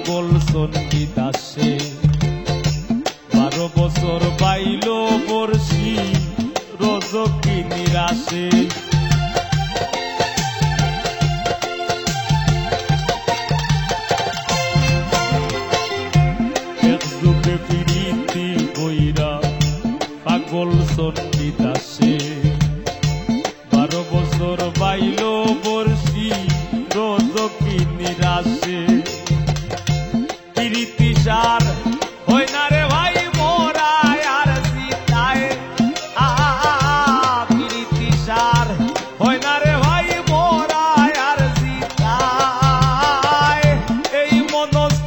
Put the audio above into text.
পাগল সন্নিদাসে 12 বছর বাইল বর্ষি রজকি নিরাশে এক যুগে ফিরিতি বইরা পাগল সন্নিদাসে 12 বছর বাইল বর্ষি রজকি নিরাশে প্রীতি সার